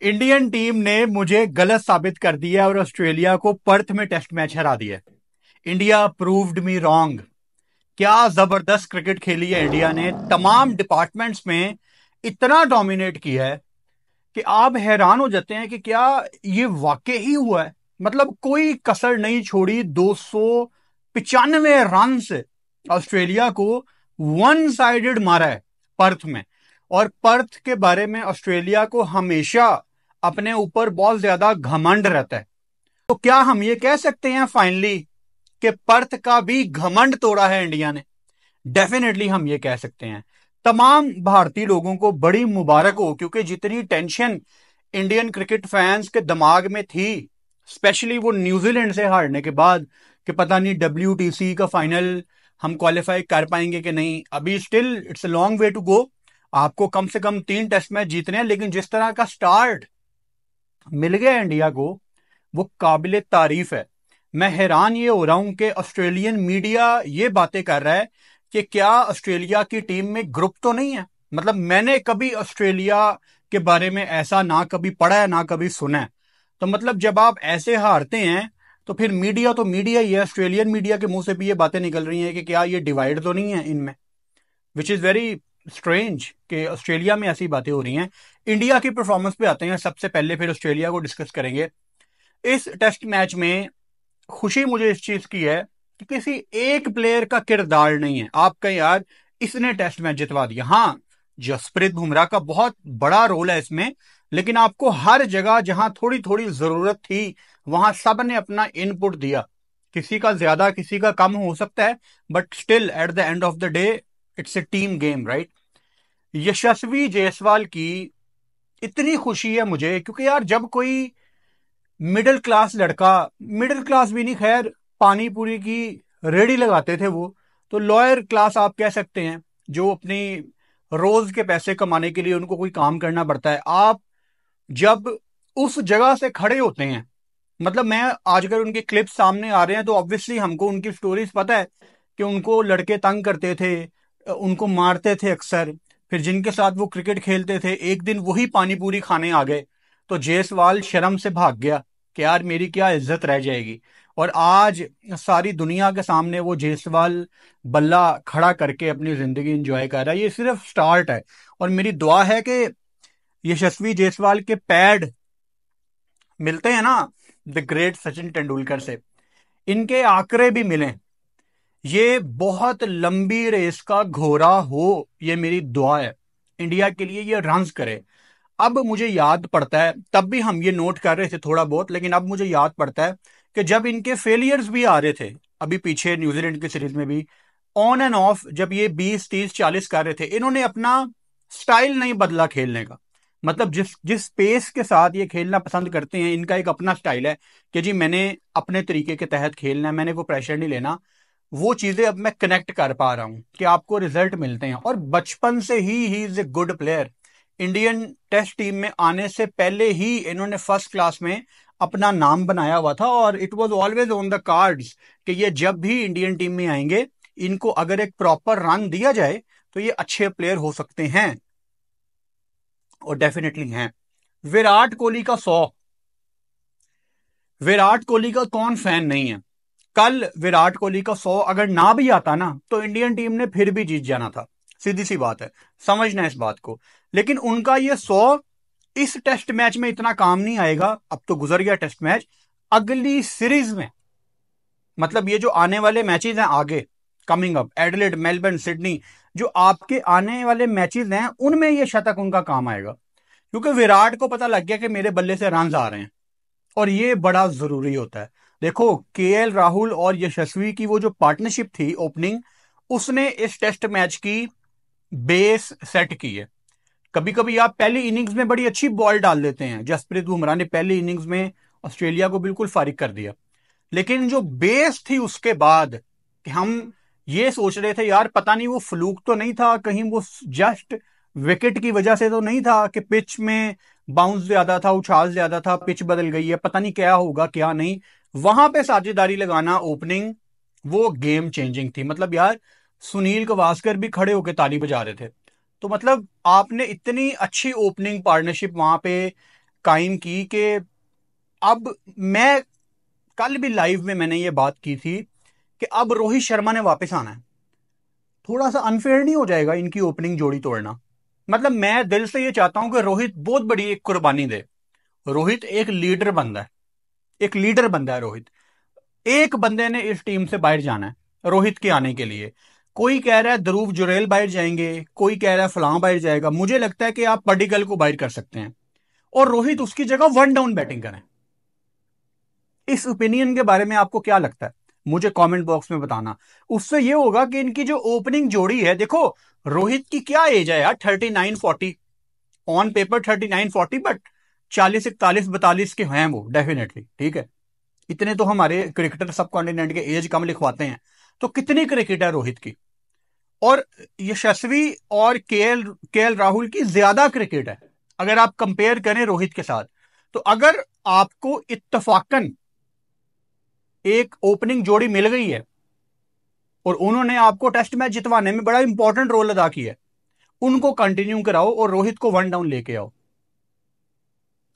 Indian team ने मुझे गलत साबित कर दिया और ऑस्ट्रेलिया को पर्थ में टेस्ट मैच हरा दिया। India proved me wrong. क्या जबरदस्त क्रिकेट खेली है इंडिया ने, तमाम डिपार्टमेंट्स में इतना डोमिनेट किया है कि आप हैरान हो जाते हैं कि क्या ये वाकई ही हुआ है। मतलब कोई कसर नहीं छोड़ी। 295 रन से ऑस्ट्रेलिया को वन साइडेड मारा है पर्थ में। और पर्थ के बारे में ऑस्ट्रेलिया को हमेशा अपने ऊपर बहुत ज्यादा घमंड रहता है। तो क्या हम ये कह सकते हैं फाइनली कि पर्थ का भी घमंड तोड़ा है इंडिया ने? डेफिनेटली हम ये कह सकते हैं। तमाम भारतीय लोगों को बड़ी मुबारक हो, क्योंकि जितनी टेंशन इंडियन क्रिकेट फैंस के दिमाग में थी, स्पेशली वो न्यूजीलैंड से हारने के बाद, कि पता नहीं WTC का फाइनल हम क्वालिफाई कर पाएंगे कि नहीं। अभी still it's a long way to go. आपको कम से कम 3 टेस्ट मैच जीतने हैं, लेकिन जिस तरह का स्टार्ट मिल गया इंडिया को, वो काबिले तारीफ है। मैं हैरान ये हो रहा हूं कि ऑस्ट्रेलियन मीडिया ये बातें कर रहा है कि क्या ऑस्ट्रेलिया की टीम में ग्रुप तो नहीं है। मतलब मैंने कभी ऑस्ट्रेलिया के बारे में ऐसा ना कभी पढ़ा है ना कभी सुना है। तो मतलब जब आप ऐसे हारते हैं तो फिर मीडिया तो मीडिया ही है। ऑस्ट्रेलियन मीडिया के मुंह से भी ये बातें निकल रही हैं कि क्या ये डिवाइड तो नहीं है इनमें, विच इज वेरी स्ट्रेंज कि ऑस्ट्रेलिया में ऐसी बातें हो रही हैं। इंडिया की परफॉर्मेंस पे आते हैं सबसे पहले, फिर ऑस्ट्रेलिया को डिस्कस करेंगे। इस टेस्ट मैच में खुशी मुझे इस चीज की है कि किसी एक प्लेयर का किरदार नहीं है। आप कहें यार इसने टेस्ट मैच जितवा दिया, हाँ जसप्रीत बुमराह का बहुत बड़ा रोल है इसमें, लेकिन आपको हर जगह जहां थोड़ी थोड़ी जरूरत थी वहां सब ने अपना इनपुट दिया। किसी का ज्यादा किसी का कम हो सकता है, but still at the end of the day it's a team game, right. Yashasvi Jaiswal की इतनी खुशी है मुझे, क्योंकि यार जब कोई मिडिल क्लास लड़का, मिडिल क्लास भी नहीं खैर, पानी पूरी की रेडी लगाते थे वो, तो लॉयर क्लास आप कह सकते हैं, जो अपनी रोज के पैसे कमाने के लिए उनको कोई काम करना पड़ता है। आप जब उस जगह से खड़े होते हैं, मतलब मैं आज अगर उनके क्लिप्स सामने आ रहे हैं तो ऑब्वियसली हमको उनकी स्टोरीज पता है कि उनको लड़के तंग करते थे, उनको मारते थे अक्सर। फिर जिनके साथ वो क्रिकेट खेलते थे एक दिन वही पानी पूरी खाने आ गए, तो जायसवाल शर्म से भाग गया कि यार मेरी क्या इज्जत रह जाएगी। और आज सारी दुनिया के सामने वो जायसवाल बल्ला खड़ा करके अपनी जिंदगी एंजॉय कर रहा है। ये सिर्फ स्टार्ट है, और मेरी दुआ है कि यशस्वी जायसवाल के पैड मिलते हैं ना द ग्रेट सचिन तेंदुलकर से, इनके आंकड़े भी मिलें। ये बहुत लंबी रेस का घोड़ा हो, ये मेरी दुआ है। इंडिया के लिए ये रन्स करे। अब मुझे याद पड़ता है, तब भी हम ये नोट कर रहे थे थोड़ा बहुत, लेकिन अब मुझे याद पड़ता है कि जब इनके फेलियर्स भी आ रहे थे, अभी पीछे न्यूजीलैंड की सीरीज में भी ऑन एंड ऑफ, जब ये 20 30 40 कर रहे थे, इन्होंने अपना स्टाइल नहीं बदला खेलने का। मतलब जिस जिस पेस के साथ ये खेलना पसंद करते हैं, इनका एक अपना स्टाइल है कि जी मैंने अपने तरीके के तहत खेलना है, मैंने कोई प्रेशर नहीं लेना। वो चीजें अब मैं कनेक्ट कर पा रहा हूं कि आपको रिजल्ट मिलते हैं। और बचपन से ही is a good player. Indian test team में आने से पहले ही इन्होंने फर्स्ट क्लास में अपना नाम बनाया हुआ था, और it was always on the cards कि ये जब भी इंडियन टीम में आएंगे, इनको अगर एक प्रॉपर रन दिया जाए तो ये अच्छे प्लेयर हो सकते हैं, और डेफिनेटली हैं। विराट कोहली का 100, विराट कोहली का कौन फैन नहीं है। कल विराट कोहली का 100 अगर ना भी आता ना, तो इंडियन टीम ने फिर भी जीत जाना था। सीधी सी बात है, समझना इस बात को। लेकिन उनका ये 100 इस टेस्ट मैच में इतना काम नहीं आएगा। अब तो गुजर गया टेस्ट मैच, अगली सीरीज में, मतलब ये जो आने वाले मैचेस हैं आगे, coming up Adelaide, Melbourne, Sydney, जो आपके आने वाले मैचेस हैं उनमें ये शतक उनका काम आएगा, क्योंकि विराट को पता लग गया कि मेरे बल्ले से रन आ रहे हैं, और ये बड़ा जरूरी होता है। देखो KL राहुल और यशस्वी की वो जो पार्टनरशिप थी ओपनिंग, उसने इस टेस्ट मैच की बेस सेट की है। कभी कभी आप पहली इनिंग्स में बड़ी अच्छी बॉल डाल देते हैं, जसप्रीत बुमराह ने पहली इनिंग्स में ऑस्ट्रेलिया को बिल्कुल फारिग कर दिया, लेकिन जो बेस थी उसके बाद, कि हम ये सोच रहे थे यार पता नहीं वो फ्लूक तो नहीं था, कहीं वो जस्ट विकेट की वजह से तो नहीं था कि पिच में बाउंस ज्यादा था, उछाल ज्यादा था, पिच बदल गई है, पता नहीं क्या होगा क्या नहीं। वहां पे साझेदारी लगाना ओपनिंग, वो गेम चेंजिंग थी। मतलब यार सुनील गावस्कर भी खड़े होकर ताली बजा रहे थे। तो मतलब आपने इतनी अच्छी ओपनिंग पार्टनरशिप वहां पे कायम की कि अब मैं कल भी लाइव में मैंने ये बात की थी कि अब रोहित शर्मा ने वापस आना है। थोड़ा सा अनफेयर नहीं हो जाएगा इनकी ओपनिंग जोड़ी तोड़ना? मतलब मैं दिल से ये चाहता हूं कि रोहित बहुत बड़ी एक कुर्बानी दे। रोहित एक लीडर बंदा है, एक लीडर बंदा है रोहित। एक बंदे ने इस टीम से बाहर जाना है रोहित के आने के लिए। कोई कह रहा है ध्रुव जुरैल बाहर जाएंगे, कोई कह रहा है फलां बाहर जाएगा। मुझे लगता है कि आप पडिक्कल को बाहर कर सकते हैं और रोहित उसकी जगह वन डाउन बैटिंग करें। इस ओपिनियन के बारे में आपको क्या लगता है मुझे कमेंट बॉक्स में बताना। उससे ये होगा कि इनकी जो ओपनिंग जोड़ी है, देखो रोहित की क्या एज है यार, 39-40। ऑन पेपर 39-40, बट 40-41-42 के हैं वो डेफिनेटली, ठीक है। इतने तो हमारे क्रिकेटर सब कॉन्टिनेंट के एज कम लिखवाते हैं। तो कितनी क्रिकेट है रोहित की, और यशस्वी और केएल राहुल की ज्यादा क्रिकेट है अगर आप कंपेयर करें रोहित के साथ। तो अगर आपको इत्तफाकन एक ओपनिंग जोड़ी मिल गई है और उन्होंने आपको टेस्ट मैच जितवाने में बड़ा इंपॉर्टेंट रोल अदा किया है, उनको कंटिन्यू कराओ और रोहित को वन डाउन लेके आओ।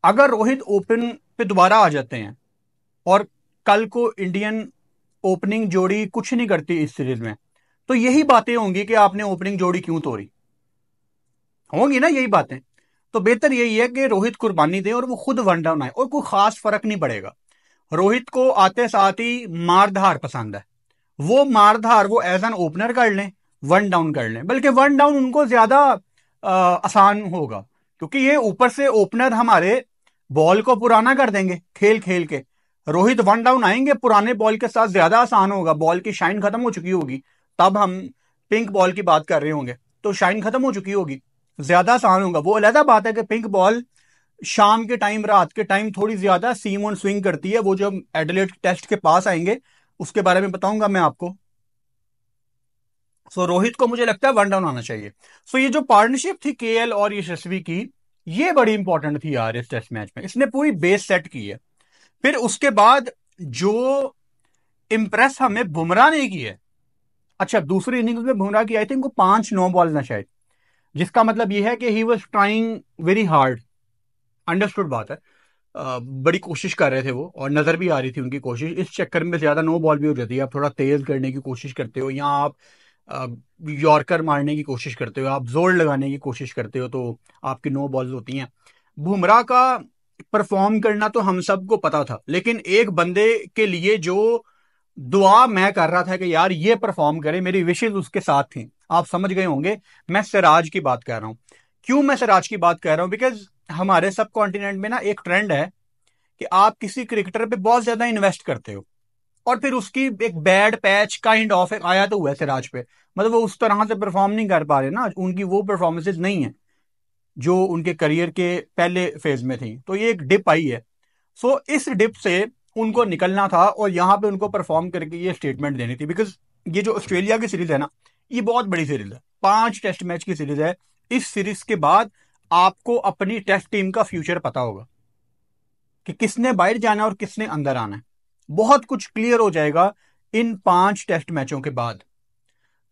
अगर रोहित ओपन पे दोबारा आ जाते हैं और कल को इंडियन ओपनिंग जोड़ी कुछ नहीं करती इस सीरीज में, तो यही बातें होंगी कि आपने ओपनिंग जोड़ी क्यों तोड़ी, होंगी ना यही बातें। तो बेहतर यही है कि रोहित कुर्बानी दे और वो खुद वन डाउन आए, और कोई खास फर्क नहीं पड़ेगा। रोहित को आते साथ ही मारधार पसंद है। वो मारधार वो एज एन ओपनर कर लें, वन डाउन कर लें, बल्कि वन डाउन उनको ज्यादा आसान होगा, क्योंकि ये ऊपर से ओपनर हमारे बॉल को पुराना कर देंगे खेल खेल के। रोहित वन डाउन आएंगे पुराने बॉल के साथ, ज्यादा आसान होगा। बॉल की शाइन खत्म हो चुकी होगी, तब हम पिंक बॉल की बात कर रहे होंगे, तो शाइन खत्म हो चुकी होगी, ज्यादा आसान होगा। वो अलग बात है कि पिंक बॉल शाम के टाइम, रात के टाइम थोड़ी ज्यादा सीम ऑन स्विंग करती है। वो जब एडिलेड टेस्ट के पास आएंगे उसके बारे में बताऊंगा मैं आपको। सो रोहित को मुझे लगता है वन डाउन आना चाहिए। सो ये जो पार्टनरशिप थी केएल और यशस्वी की, ये बड़ी इंपॉर्टेंट थी यार इस टेस्ट मैच में। इसने पूरी बेस सेट की है। फिर उसके बाद जो इंप्रेस हमें बुमराह ने की है, अच्छा दूसरी इनिंग्स में बुमराह की आई थिंक वो 5 नो बॉल ना शायद, जिसका मतलब ये है कि he was trying very hard. Understood बात है। बड़ी कोशिश कर रहे थे वो, और नजर भी आ रही थी उनकी कोशिश। इस चक्कर में ज्यादा नो बॉल भी हो जाती है। आप थोड़ा तेज करने की कोशिश करते हो, या आप यॉर्कर मारने की कोशिश करते हो, आप जोर लगाने की कोशिश करते हो, तो आपकी नो बॉल्स होती हैं। बुमराह का परफॉर्म करना तो हम सबको पता था, लेकिन एक बंदे के लिए जो दुआ मैं कर रहा था कि यार ये परफॉर्म करे, मेरी विशेष उसके साथ थी। आप समझ गए होंगे मैं सिराज की बात कर रहा हूं। क्यों मैं सिराज की बात कर रहा हूं? बिकॉज हमारे सब कॉन्टिनेंट में ना एक ट्रेंड है कि आप किसी क्रिकेटर पे बहुत ज्यादा इन्वेस्ट करते हो, और फिर उसकी एक बैड पैच काइंड ऑफ एक आया तो हुआ है सिराज पे। मतलब वो उस तरह से परफॉर्म नहीं कर पा रहे ना, उनकी वो परफॉर्मेंसेज नहीं है जो उनके करियर के पहले फेज में थी। तो ये एक डिप आई है। सो इस डिप से उनको निकलना था और यहां पे उनको परफॉर्म करके ये स्टेटमेंट देनी थी। बिकॉज ये जो ऑस्ट्रेलिया की सीरीज है ना, ये बहुत बड़ी सीरीज है, 5 टेस्ट मैच की सीरीज है। इस सीरीज के बाद आपको अपनी टेस्ट टीम का फ्यूचर पता होगा कि किसने बाहर जाना और किसने अंदर आना है। बहुत कुछ क्लियर हो जाएगा इन 5 टेस्ट मैचों के बाद।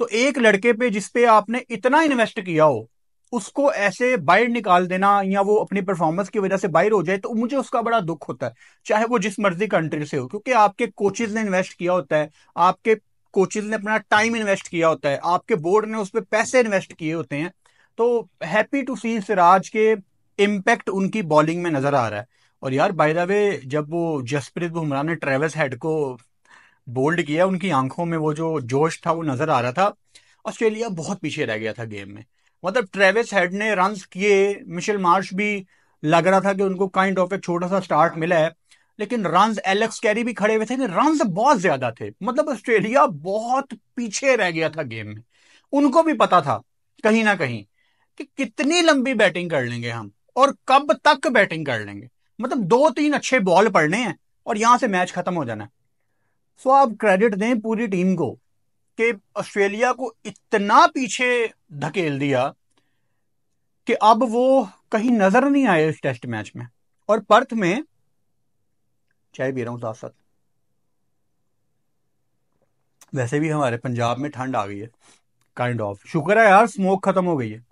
तो एक लड़के पे जिस पे आपने इतना इन्वेस्ट किया हो, उसको ऐसे बाहर निकाल देना, या वो अपनी परफॉर्मेंस की वजह से बाहर हो जाए, तो मुझे उसका बड़ा दुख होता है, चाहे वो जिस मर्जी कंट्री से हो। क्योंकि आपके कोचेज ने इन्वेस्ट किया होता है, आपके कोचेज ने अपना टाइम इन्वेस्ट किया होता है, आपके बोर्ड ने उस पर पैसे इन्वेस्ट किए होते हैं। तो हैप्पी टू सी सिराज के इम्पैक्ट उनकी बॉलिंग में नजर आ रहा है। और यार बाय द वे, जब वो जसप्रीत बुमराह ने ट्रेविस हेड को बोल्ड किया, उनकी आंखों में वो जो जोश था वो नजर आ रहा था। ऑस्ट्रेलिया बहुत पीछे रह गया था गेम में। मतलब ट्रेविस हेड ने रन्स किए, मिशेल मार्श भी लग रहा था कि उनको काइंड ऑफ एक छोटा सा स्टार्ट मिला है, लेकिन रन्स, एलेक्स कैरी भी खड़े हुए थे, रन्स बहुत ज्यादा थे। मतलब ऑस्ट्रेलिया बहुत पीछे रह गया था गेम में। उनको भी पता था कहीं ना कहीं कि कितनी लंबी बैटिंग कर लेंगे हम और कब तक बैटिंग कर लेंगे। मतलब 2-3 अच्छे बॉल पड़ने हैं और यहां से मैच खत्म हो जाना है। सो आप क्रेडिट दें पूरी टीम को कि ऑस्ट्रेलिया को इतना पीछे धकेल दिया कि अब वो कहीं नजर नहीं आए इस टेस्ट मैच में। और पर्थ में चाय पी रहा हूं साथ साथ, वैसे भी हमारे पंजाब में ठंड आ गई है काइंड ऑफ। शुक्र है यार स्मोक खत्म हो गई है।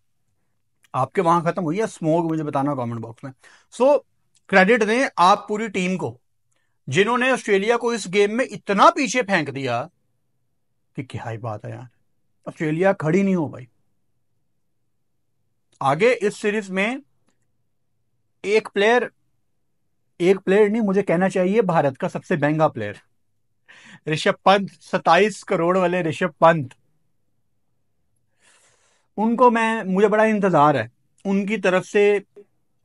आपके वहां खत्म हुई है स्मोक? मुझे बताना कमेंट बॉक्स में। सो क्रेडिट दें आप पूरी टीम को, जिन्होंने ऑस्ट्रेलिया को इस गेम में इतना पीछे फेंक दिया कि क्या ही बात है यार, ऑस्ट्रेलिया खड़ी नहीं हो पाई। आगे इस सीरीज में एक प्लेयर, एक प्लेयर नहीं मुझे कहना चाहिए भारत का सबसे महंगा प्लेयर, ऋषभ पंत, 27 करोड़ वाले ऋषभ पंत, उनको मुझे बड़ा इंतजार है उनकी तरफ से।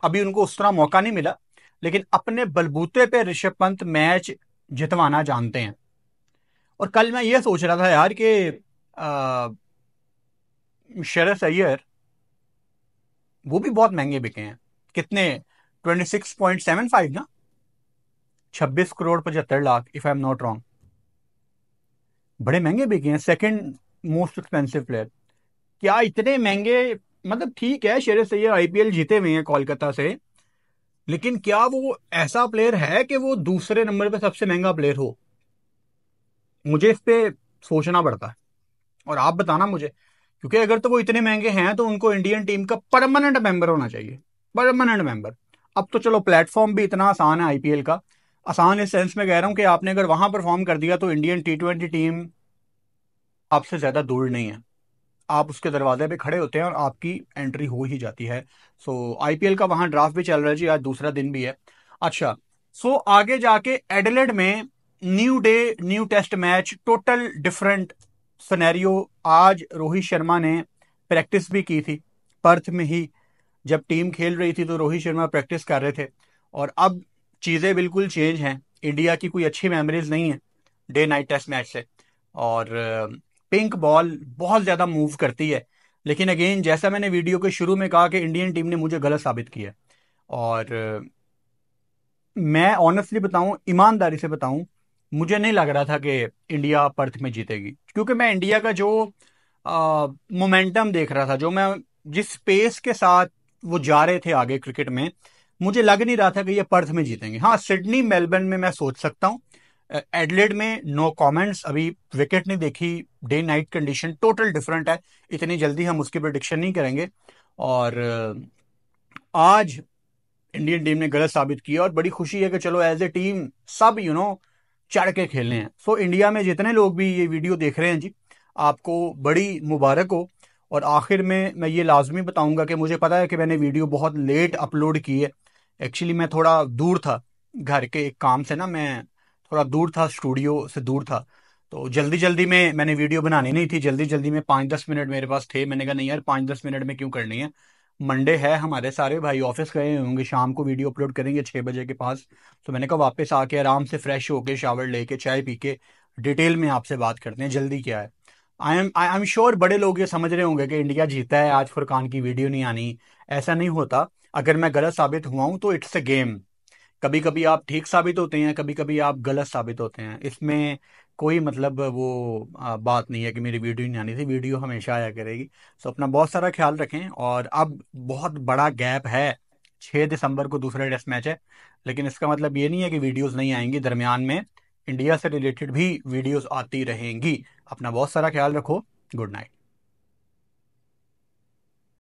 अभी उनको उस तरह मौका नहीं मिला, लेकिन अपने बलबूते पे ऋषभ पंत मैच जितवाना जानते हैं। और कल मैं ये सोच रहा था यार कि श्रेयस अय्यर, वो भी बहुत महंगे बिके हैं। कितने? 26.75 ना, 26 crore 75 lakh, if I am not wrong. बड़े महंगे बिके हैं, सेकंड मोस्ट एक्सपेंसिव प्लेयर। क्या इतने महंगे? मतलब ठीक है, श्रेयस अय्यर आईपीएल जीते हुए हैं कोलकाता से, लेकिन क्या वो ऐसा प्लेयर है कि वो दूसरे नंबर पे सबसे महंगा प्लेयर हो? मुझे इस पे सोचना पड़ता है, और आप बताना मुझे, क्योंकि अगर तो वो इतने महंगे हैं तो उनको इंडियन टीम का परमानेंट मेंबर होना चाहिए, परमानेंट मेंबर। अब तो चलो प्लेटफॉर्म भी इतना आसान है आईपीएल का, आसान इस सेंस में कह रहा हूं कि आपने अगर वहां परफॉर्म कर दिया तो इंडियन T20 टीम आपसे ज्यादा दूर नहीं है, आप उसके दरवाजे पे खड़े होते हैं और आपकी एंट्री हो ही जाती है। सो आईपीएल का वहां ड्राफ्ट भी चल रहा है जी, आज दूसरा दिन भी है। अच्छा, सो आगे जाके एडिलेड में new day, new test match, total different scenario. आज रोहित शर्मा ने प्रैक्टिस भी की थी पर्थ में ही, जब टीम खेल रही थी तो रोहित शर्मा प्रैक्टिस कर रहे थे। और अब चीज़ें बिल्कुल चेंज हैं, इंडिया की कोई अच्छी मेमोरीज नहीं है डे नाइट टेस्ट मैच से। और पिंक बॉल बहुत ज़्यादा मूव करती है, लेकिन अगेन जैसा मैंने वीडियो के शुरू में कहा कि इंडियन टीम ने मुझे गलत साबित किया। और मैं ऑनेस्टली बताऊं, ईमानदारी से बताऊं, मुझे नहीं लग रहा था कि इंडिया पर्थ में जीतेगी, क्योंकि मैं इंडिया का जो मोमेंटम देख रहा था, जो मैं जिस पेस के साथ वो जा रहे थे आगे क्रिकेट में, मुझे लग नहीं रहा था कि ये पर्थ में जीतेंगे। हाँ, सिडनी मेलबर्न में मैं सोच सकता हूँ, एडलेड में नो कमेंट्स, अभी विकेट नहीं देखी, day night condition total different है, इतनी जल्दी हम उसकी प्रिडिक्शन नहीं करेंगे। और आज इंडियन टीम ने गलत साबित किया, और बड़ी खुशी है कि चलो एज ए टीम सब चढ़ के खेलने हैं। सो इंडिया में जितने लोग भी ये वीडियो देख रहे हैं जी, आपको बड़ी मुबारक हो। और आखिर में मैं ये लाजमी बताऊंगा कि मुझे पता है कि मैंने वीडियो बहुत लेट अपलोड की है। एक्चुअली मैं थोड़ा दूर था घर के एक काम से ना, मैं थोड़ा दूर था, स्टूडियो से दूर था, तो जल्दी जल्दी में मैंने वीडियो बनानी नहीं थी। जल्दी जल्दी में 5-10 मिनट मेरे पास थे, मैंने कहा नहीं यार 5-10 मिनट में क्यों करनी है, मंडे है, हमारे सारे भाई ऑफिस गए होंगे, शाम को वीडियो अपलोड करेंगे 6 बजे के पास। तो मैंने कहा वापस आके आराम से फ्रेश होके शावर लेके चाय पी के डिटेल में आपसे बात करते हैं, जल्दी क्या है। आई एम श्योर बड़े लोग ये समझ रहे होंगे कि इंडिया जीता है, आज फुरकान की वीडियो नहीं आनी। ऐसा नहीं होता, अगर मैं गलत साबित हुआ हूं तो इट्स अ गेम। कभी कभी आप ठीक साबित होते हैं, कभी कभी आप गलत साबित होते हैं, इसमें कोई मतलब वो बात नहीं है कि मेरी वीडियो नहीं आनी थी, वीडियो हमेशा आया करेगी। सो अपना बहुत सारा ख्याल रखें। और अब बहुत बड़ा गैप है, 6 दिसंबर को दूसरा टेस्ट मैच है, लेकिन इसका मतलब ये नहीं है कि वीडियोस नहीं आएंगी, दरमियान में इंडिया से रिलेटेड भी वीडियोस आती रहेंगी। अपना बहुत सारा ख्याल रखो। Good night.